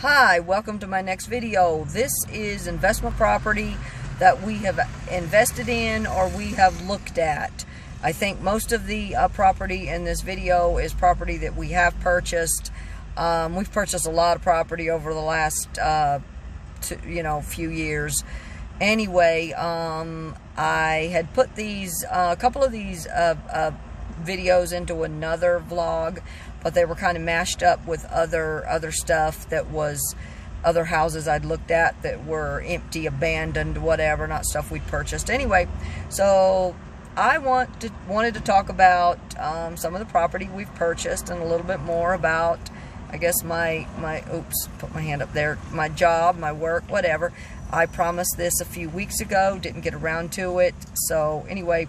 Hi, welcome to my next video. This is investment property that we have invested in or we have looked at. I think most of the property in this video is property that we have purchased. We've purchased a lot of property over the last few years. Anyway, I had put these a couple of these videos into another vlog, but they were kind of mashed up with other stuff that was other houses I'd looked at that were empty, abandoned, whatever, not stuff we'd purchased. Anyway, so I wanted to talk about some of the property we've purchased and a little bit more about, I guess, my oops, put my hand up there, my job, my work, whatever. I promised this a few weeks ago, didn't get around to it. So anyway,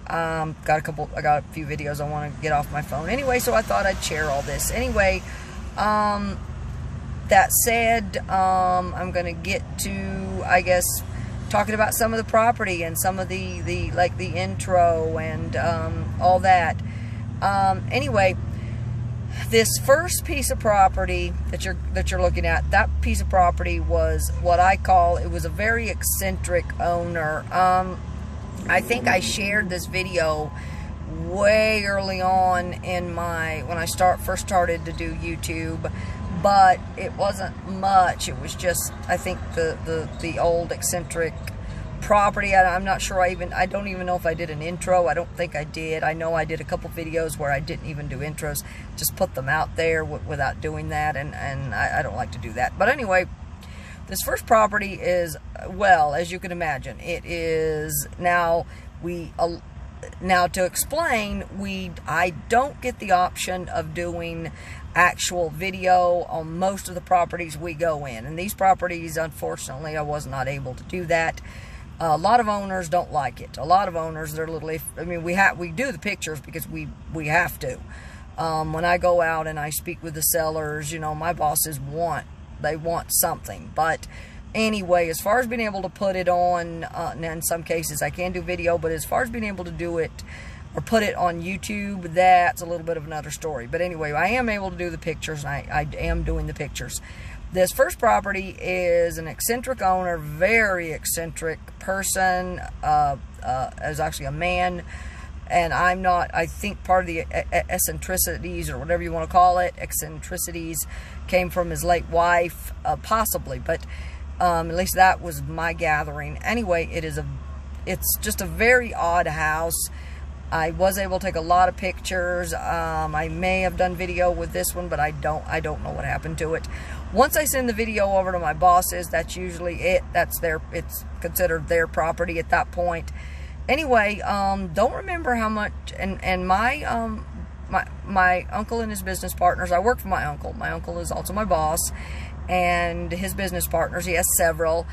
I got a few videos I want to get off my phone. Anyway, so I thought I'd share all this. Anyway, that said, I'm going to get to, I guess, talking about some of the property and some of the intro and all that. Anyway, this first piece of property that you're looking at, that piece of property was what I call, it was a very eccentric owner. I think I shared this video way early on in when I first started to do YouTube, but it wasn't much. It was just, I think, the old eccentric property. I'm not sure I don't even know if I did an intro. I don't think I did. I know I did a couple videos where I didn't even do intros, just put them out there without doing that, and I don't like to do that. But anyway, this first property is, well, as you can imagine, it is now to explain, I don't get the option of doing actual video on most of the properties we go in, and these properties, unfortunately, I was not able to do that. A lot of owners don't like it. A lot of owners, they're a little, I mean, we do the pictures because we have to. When I go out and I speak with the sellers, you know, my bosses want something. But anyway, as far as being able to put it on, and in some cases I can do video, but as far as being able to do it or put it on YouTube, that's a little bit of another story. But anyway, I am able to do the pictures, and I am doing the pictures. This first property is an eccentric owner, very eccentric person, is actually a man. And I'm not, I think part of the eccentricities, or whatever you want to call it, eccentricities, came from his late wife, possibly. But at least that was my gathering. Anyway, it's just a very odd house. I was able to take a lot of pictures. I may have done video with this one, but I don't know what happened to it. Once I send the video over to my bosses, that's usually it. It's considered their property at that point. Anyway, don't remember how much, and my uncle and his business partners, I work for my uncle. My uncle is also my boss, and his business partners, he has several.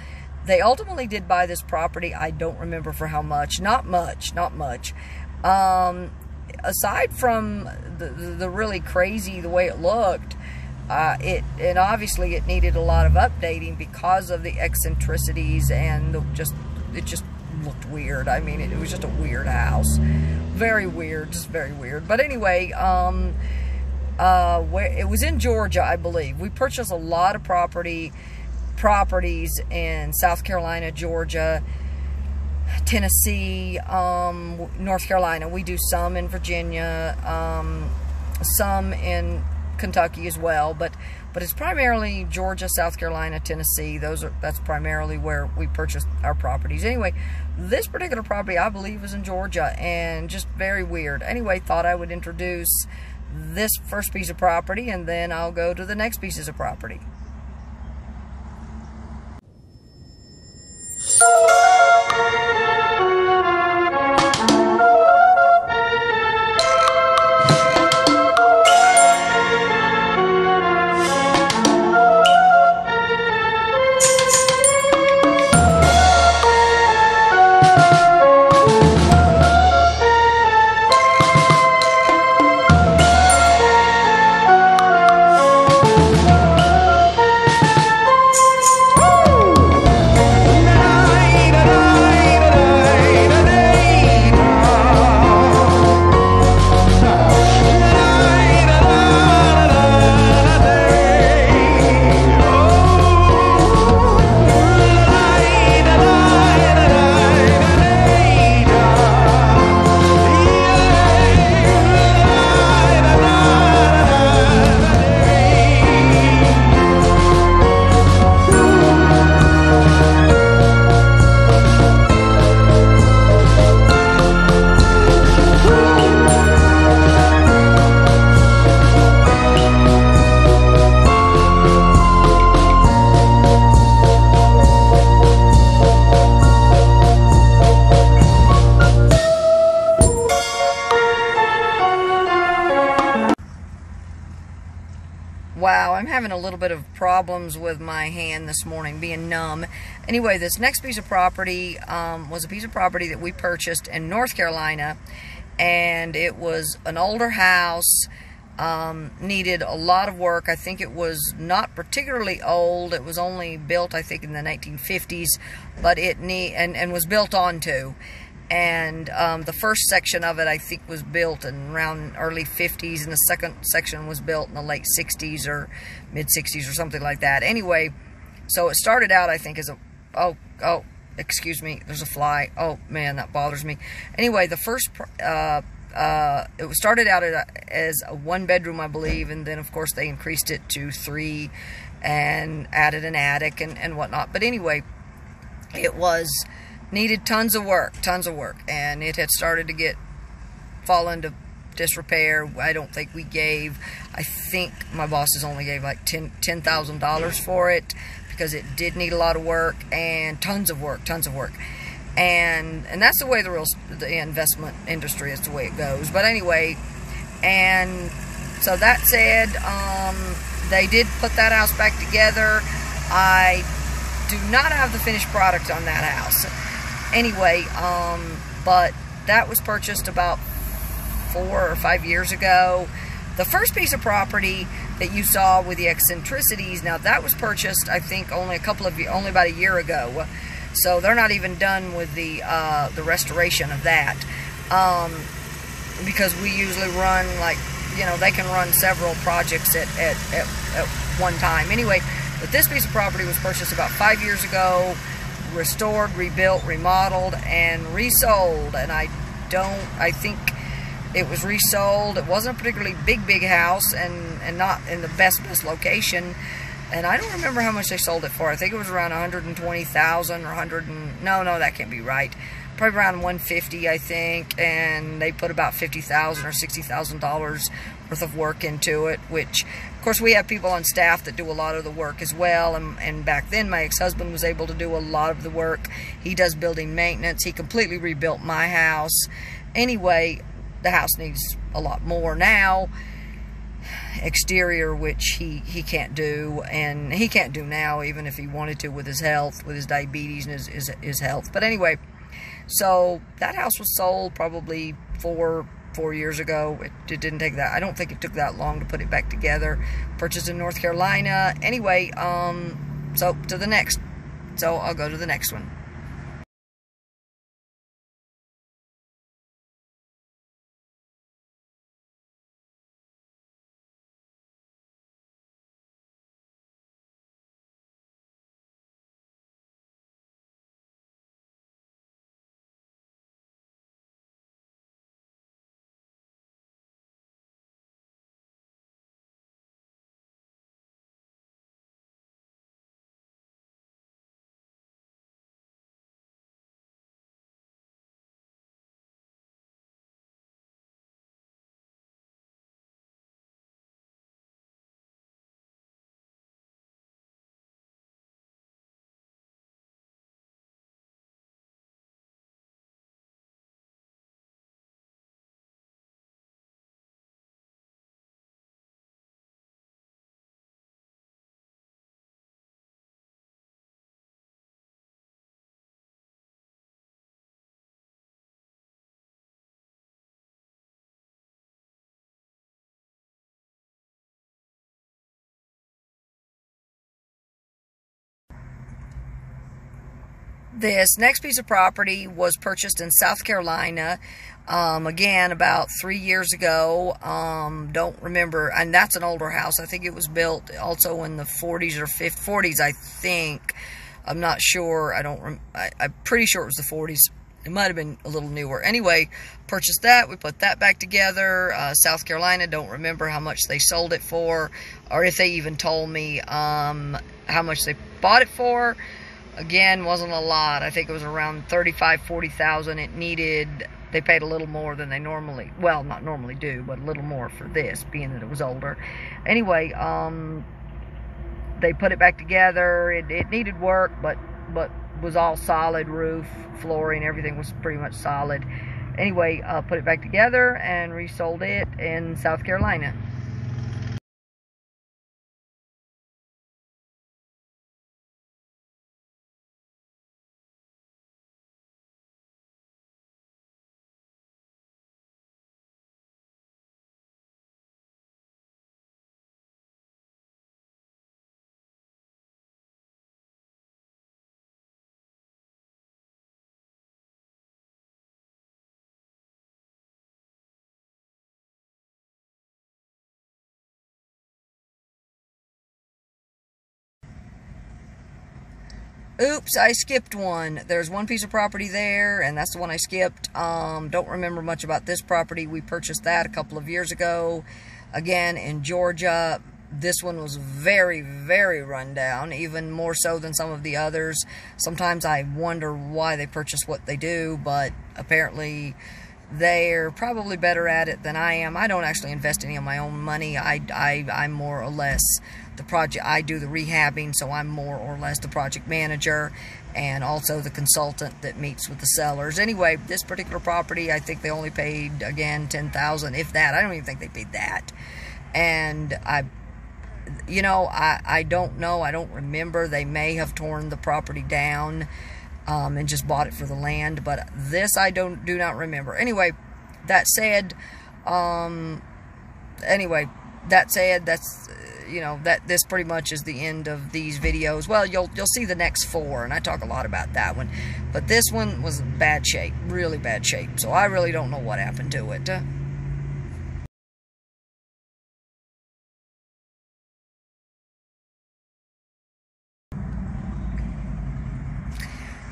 They ultimately did buy this property. I don't remember for how much. Not much. Aside from the really crazy, the way it looked, and obviously it needed a lot of updating because of the eccentricities, and it just looked weird. I mean, it was just a weird house. Very weird, just very weird. But anyway, it was in Georgia, I believe. We purchased a lot of properties in South Carolina, Georgia, Tennessee, North Carolina. We do some in Virginia, some in Kentucky as well, but it's primarily Georgia, South Carolina, Tennessee. That's primarily where we purchased our properties. Anyway, this particular property, I believe, is in Georgia, and just very weird. Anyway, thought I would introduce this first piece of property, and then I'll go to the next pieces of property. Wow, I'm having a little bit of problems with my hand this morning, being numb. Anyway, this next piece of property was a piece of property that we purchased in North Carolina, and it was an older house, needed a lot of work. I think it was not particularly old. It was only built, I think, in the 1950s, but it was built onto. And the first section of it, I think, was built in around early 50s, and the second section was built in the late 60s or mid 60s or something like that. Anyway, so it started out, I think, as a, oh, excuse me, there's a fly. Oh man, that bothers me. Anyway, the first, it started out as a 1-bedroom, I believe, and then of course they increased it to 3 and added an attic and whatnot. But anyway, it needed tons of work, and it had started to fall into disrepair. I don't think we gave, I think my bosses only gave like $10,000 for it, because it did need a lot of work and tons of work. And that's the way the investment industry is, the way it goes. But anyway, and so that said, they did put that house back together. I do not have the finished product on that house. Anyway, but that was purchased about 4 or 5 years ago. The first piece of property that you saw with the eccentricities, now that was purchased, I think, only about a year ago. So they're not even done with the restoration of that, because we usually run, like, you know, they can run several projects at one time. Anyway, but this piece of property was purchased about 5 years ago, restored, rebuilt, remodeled, and resold. And I think it was resold. It wasn't a particularly big house, and not in the best location. And I don't remember how much they sold it for. I think it was around $120,000 or no, that can't be right. Probably around $150,000, I think. And they put about $50,000 or $60,000 worth of work into it, which, of course, we have people on staff that do a lot of the work as well. And back then, my ex-husband was able to do a lot of the work. He does building maintenance. He completely rebuilt my house. Anyway, the house needs a lot more now. Exterior, which he can't do, and he can't do now, even if he wanted to, with his health, with his diabetes and his health. But anyway, so that house was sold probably four years ago. It didn't take that. I don't think it took that long to put it back together. Purchased in North Carolina. Anyway, so I'll go to the next one. This next piece of property was purchased in South Carolina, again, about 3 years ago. Don't remember, and that's an older house. I think it was built also in the 40s or 40s, I think. I'm not sure. I'm pretty sure it was the 40s. It might have been a little newer. Anyway, purchased that. We put that back together. South Carolina, don't remember how much they sold it for, or if they even told me how much they bought it for. Again, wasn't a lot. I think it was around $35,000-$40,000. They paid a little more than they normally, well, not normally do, but a little more for this, being that it was older. Anyway, they put it back together. It needed work, but was all solid. Roof, flooring, everything was pretty much solid. Anyway, put it back together and resold it in South Carolina. Oops, I skipped one. There's one piece of property there, and that's the one I skipped. Don't remember much about this property. We purchased that a couple of years ago, again in Georgia. This one was very, very run down, even more so than some of the others. Sometimes I wonder why they purchase what they do, but apparently they're probably better at it than I am. I don't actually invest any of my own money. I'm more or less the project. I do the rehabbing, so I'm more or less the project manager and also the consultant that meets with the sellers. Anyway, this particular property, I think they only paid, again, $10,000, if that. I don't even think they paid that. And I don't know. I don't remember. They may have torn the property down and just bought it for the land, but this I do not remember. Anyway, that said, that's that this pretty much is the end of these videos. Well, you'll see the next 4, and I talk a lot about that one, but this one was in bad shape, really bad shape. So I really don't know what happened to it.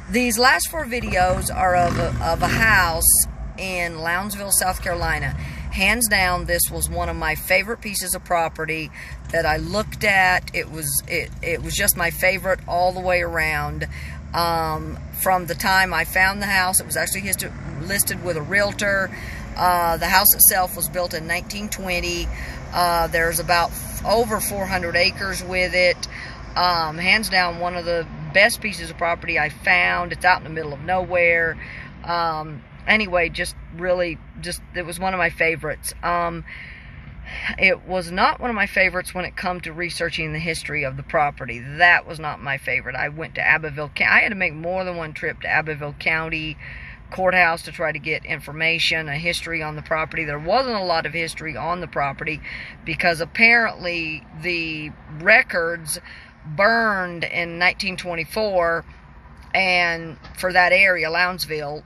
These last 4 videos are of a house in Lounsville, South Carolina. Hands down, this was one of my favorite pieces of property that I looked at. It was just my favorite all the way around. From the time I found the house, it was actually listed with a realtor. The house itself was built in 1920. There's about over 400 acres with it. Hands down, one of the best pieces of property I found. It's out in the middle of nowhere. Anyway, it was one of my favorites. It was not one of my favorites when it come to researching the history of the property. That was not my favorite. I went to Abbeville County. I had to make more than one trip to Abbeville County courthouse to try to get information, a history on the property. There wasn't a lot of history on the property because apparently the records burned in 1924, and for that area, Lounsville,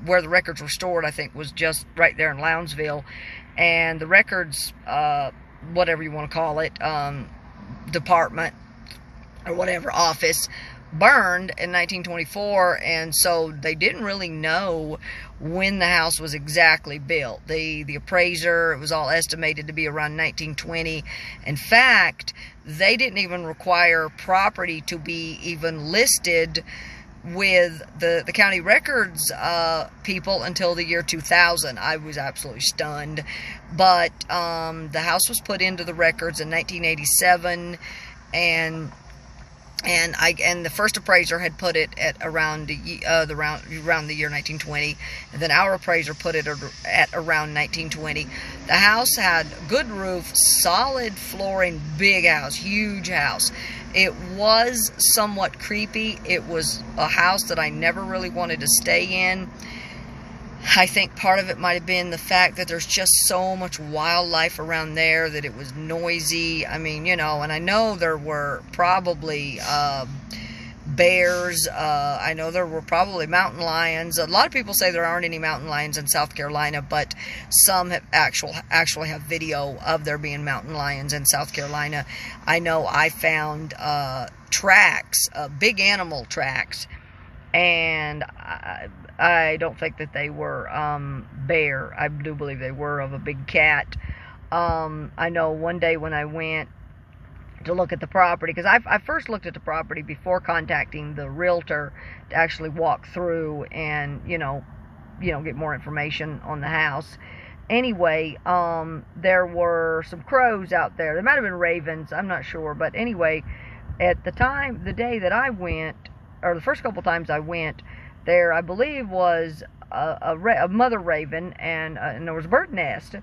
where the records were stored, I think, was just right there in Lounsville, and the records, whatever you want to call it, department or whatever, office, burned in 1924, and so they didn't really know when the house was exactly built. The appraiser, it was all estimated to be around 1920. In fact, they didn't even require property to be even listed with the county records people until the year 2000. I was absolutely stunned. But the house was put into the records in 1987, and the first appraiser had put it at around the year 1920, and then our appraiser put it at around 1920. The house had good roof, solid flooring, big house, huge house. It was somewhat creepy. It was a house that I never really wanted to stay in. I think part of it might have been the fact that there's just so much wildlife around there that it was noisy. I mean, and I know there were probably bears. I know there were probably mountain lions. A lot of people say there aren't any mountain lions in South Carolina, but some have actually have video of there being mountain lions in South Carolina. I know I found tracks, big animal tracks, and I don't think that they were bear. I do believe they were of a big cat. I know one day when I went to look at the property, because I first looked at the property before contacting the realtor to actually walk through and get more information on the house. Anyway, there were some crows out there. There might have been ravens, I'm not sure, but anyway, at the day that I went, or the first couple times I went there, I believe was a mother raven, and there was a bird nest,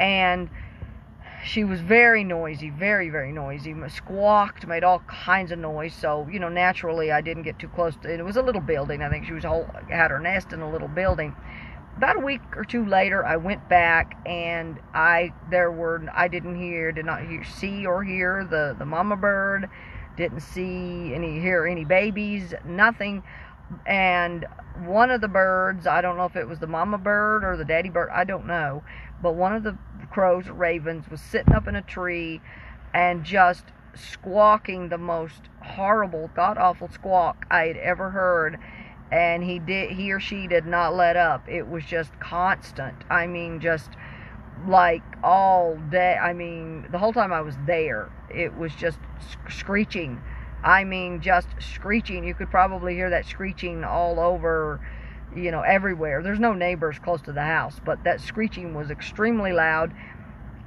and she was very noisy, very, very noisy, squawked, made all kinds of noise. So naturally I didn't get too close to it. It was a little building. I think she had her nest in a little building. About a week or two later, I went back, and I did not see or hear the mama bird, didn't hear any babies, nothing. And one of the birds, I don't know if it was the mama bird or the daddy bird, I don't know, but one of the crows or ravens was sitting up in a tree and just squawking the most horrible, god-awful squawk I had ever heard. And he or she did not let up. It was just constant. I mean, just like all day. I mean, the whole time I was there, it was just screeching. I mean, just screeching. You could probably hear that screeching all over, everywhere. There's no neighbors close to the house, but that screeching was extremely loud.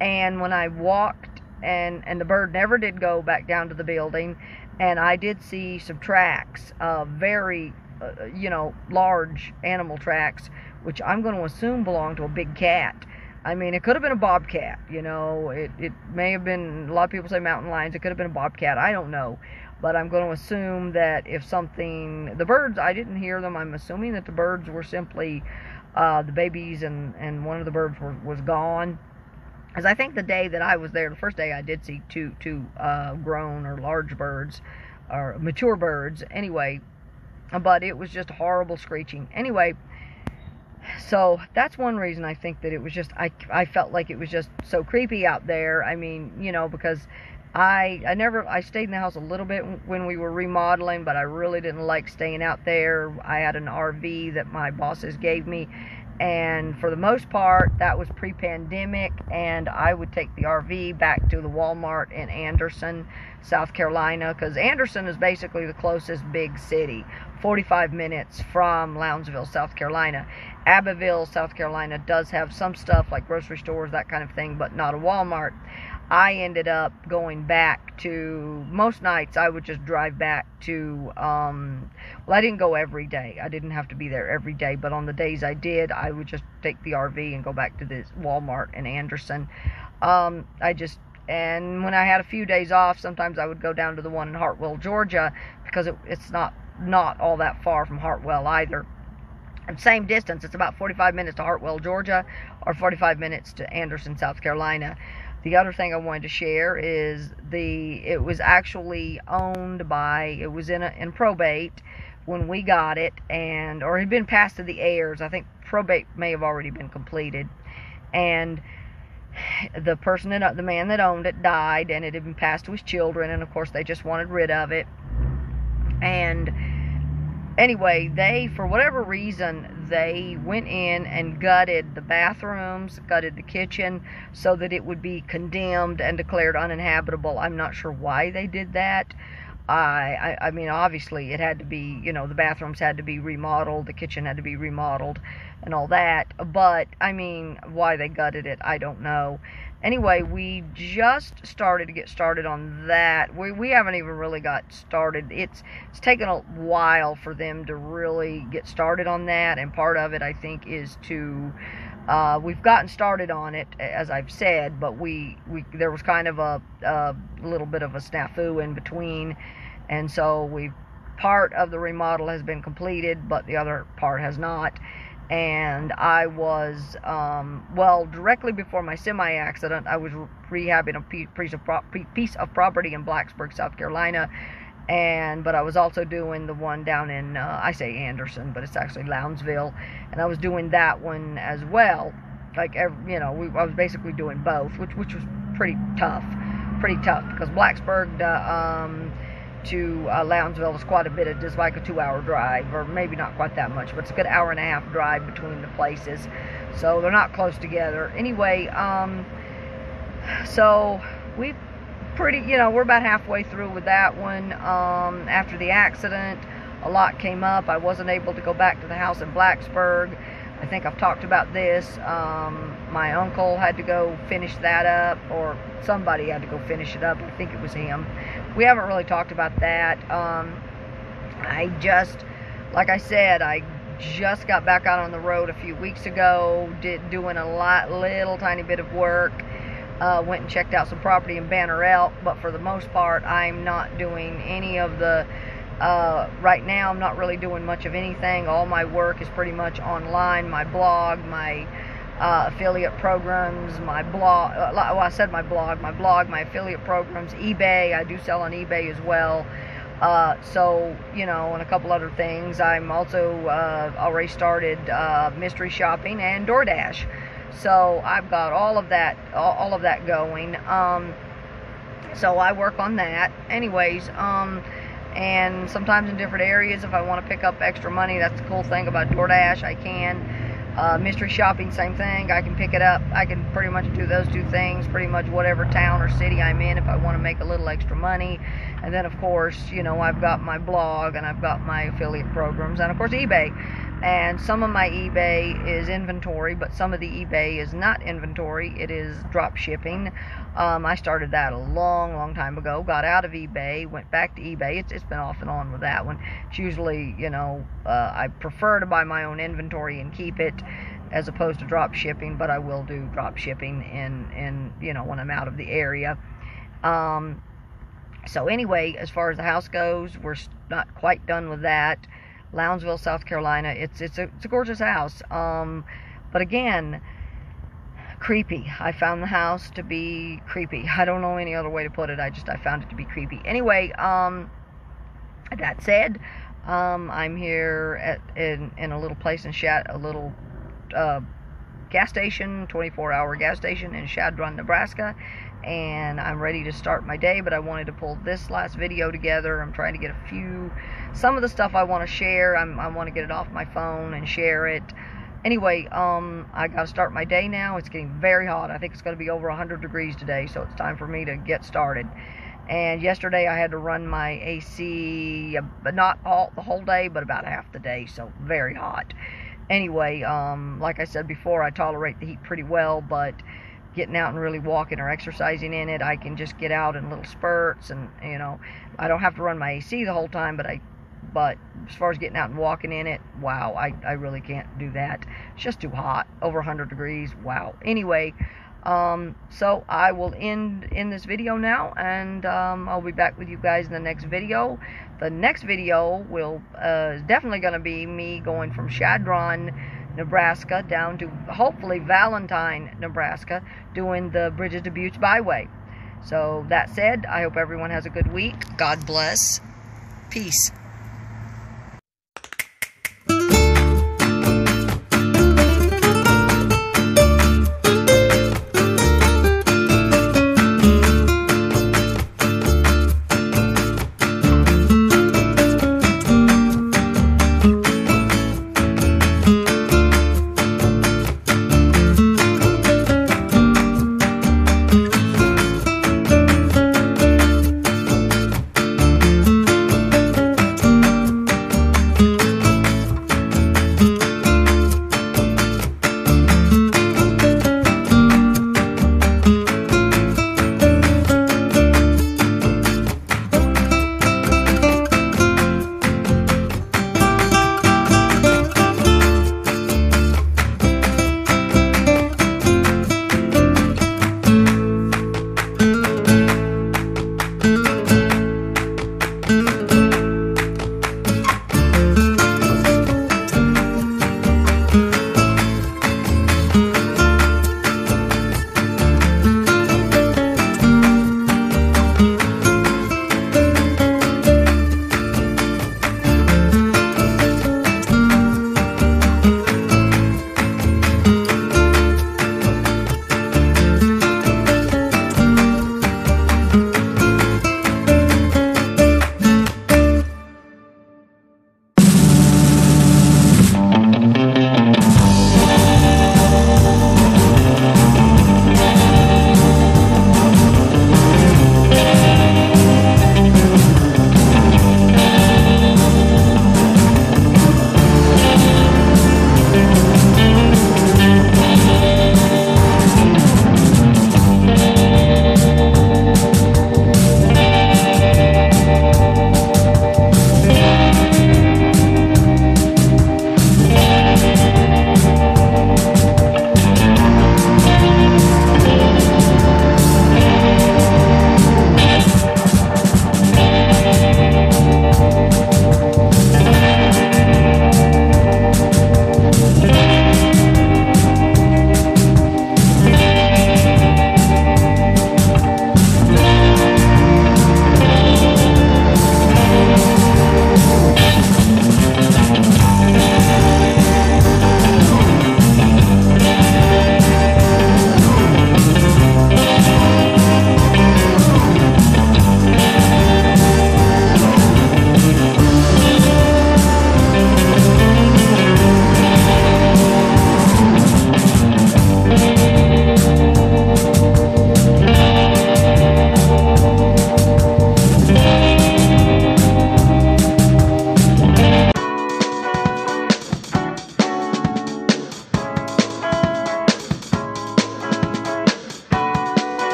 And when I walked, and the bird never did go back down to the building, and I did see some tracks, very large animal tracks, which I'm going to assume belong to a big cat. I mean, it could have been a bobcat, it may have been, a lot of people say mountain lions, it could have been a bobcat, I don't know. But I'm going to assume that if the birds, I didn't hear them, I'm assuming that the birds were simply the babies, and one of the birds was gone. Because I think the day that I was there, the first day, I did see two grown or large birds, or mature birds, anyway. But it was just horrible screeching. Anyway, so that's one reason I think that it was just, I felt like it was just so creepy out there. I mean, because I stayed in the house a little bit when we were remodeling, but I really didn't like staying out there. I had an RV that my bosses gave me, and for the most part, that was pre-pandemic, and I would take the RV back to the Walmart in Anderson, South Carolina, because Anderson is basically the closest big city, 45 minutes from Lounsville, South Carolina. Abbeville, South Carolina does have some stuff like grocery stores, that kind of thing, but not a Walmart. I ended up going back to, most nights I would just drive back to, well, I didn't go every day. I didn't have to be there every day, but on the days I did, I would just take the RV and go back to this Walmart in Anderson. And when I had a few days off, sometimes I would go down to the one in Hartwell, Georgia, because it's not all that far from Hartwell either. And same distance, it's about 45 minutes to Hartwell, Georgia, or 45 minutes to Anderson, South Carolina. The other thing I wanted to share is it was actually owned by, it was in probate when we got it, or it had been passed to the heirs. I think probate may have already been completed. And the man that owned it died, and it had been passed to his children, and of course they just wanted rid of it. And anyway, they, for whatever reason, they went in and gutted the bathrooms, gutted the kitchen, so that it would be condemned and declared uninhabitable. I'm not sure why they did that. I mean, obviously it had to be, the bathrooms had to be remodeled, the kitchen had to be remodeled, and all that. But, I mean, why they gutted it, I don't know. Anyway, we just started to get started on that. We haven't even really got started. It's taken a while for them to really get started on that, and part of it, I think, is to, we've gotten started on it, as I've said, but there was kind of a little bit of a snafu in between, and so part of the remodel has been completed, but the other part has not. And I was, directly before my semi-accident, I was rehabbing a piece of property in Blacksburg, South Carolina, but I was also doing the one down in, I say Anderson, but it's actually Lounsville, and I was doing that one as well. Like, I was basically doing both, which was pretty tough, because Blacksburg to Lounsville is quite a bit. It's like a 2-hour drive, or maybe not quite that much, but it's a good 1.5-hour drive between the places, so they're not close together. Anyway, so we're about halfway through with that one. After the accident, a lot came up. I wasn't able to go back to the house in Blacksburg. I think I've talked about this. My uncle had to go finish that up, or somebody had to go finish it up. I think it was him. We haven't really talked about that. Like I said, I just got back out on the road a few weeks ago, doing a little tiny bit of work. Went and checked out some property in Banner Elk, but for the most part, I'm not doing any of the, right now, I'm not really doing much of anything. All my work is pretty much online. My blog, my affiliate programs, my blog, my affiliate programs, eBay, I do sell on eBay as well, and a couple other things. I'm also already started mystery shopping and DoorDash, so I've got all of that going. So I work on that. Anyways, and sometimes in different areas, if I want to pick up extra money, that's the cool thing about DoorDash. I can. Mystery shopping, same thing. I can pick it up. I can pretty much do those two things, pretty much whatever town or city I'm in, if I want to make a little extra money. And then, of course, you know, I've got my blog, and I've got my affiliate programs, and of course eBay. And some of my eBay is inventory, but some of the eBay is not inventory. It is drop shipping. I started that a long time ago. Got out of eBay, went back to eBay. It's been off and on with that one. It's usually, you know, I prefer to buy my own inventory and keep it, as opposed to drop shipping. But I will do drop shipping in you know, when I'm out of the area. So anyway, as far as the house goes, we're not quite done with that. Lounsville, South Carolina. It's a gorgeous house. But again, creepy. I found the house to be creepy. I don't know any other way to put it. I found it to be creepy. Anyway, that said, I'm here in a little place in a little gas station, 24-hour gas station in Shadron, Nebraska. And I'm ready to start my day, but I wanted to pull this last video together. I'm trying to get some of the stuff I want to share. I want to get it off my phone and share it. Anyway, I got to start my day now. It's getting very hot. I think it's going to be over 100 degrees today, so it's time for me to get started. And yesterday I had to run my AC, but not the whole day, but about half the day, so very hot. Anyway, like I said before, I tolerate the heat pretty well, but getting out and really walking or exercising in it, I can just get out in little spurts, and you know, I don't have to run my AC the whole time, but as far as getting out and walking in it, wow, I really can't do that. It's just too hot. Over 100 degrees. Wow. Anyway, so I will end this video now, and I'll be back with you guys in the next video. The next video is definitely going to be me going from Shadron, Nebraska down to hopefully Valentine, Nebraska, doing the Bridges to Buttes Byway. So that said, I hope everyone has a good week. God bless. Peace.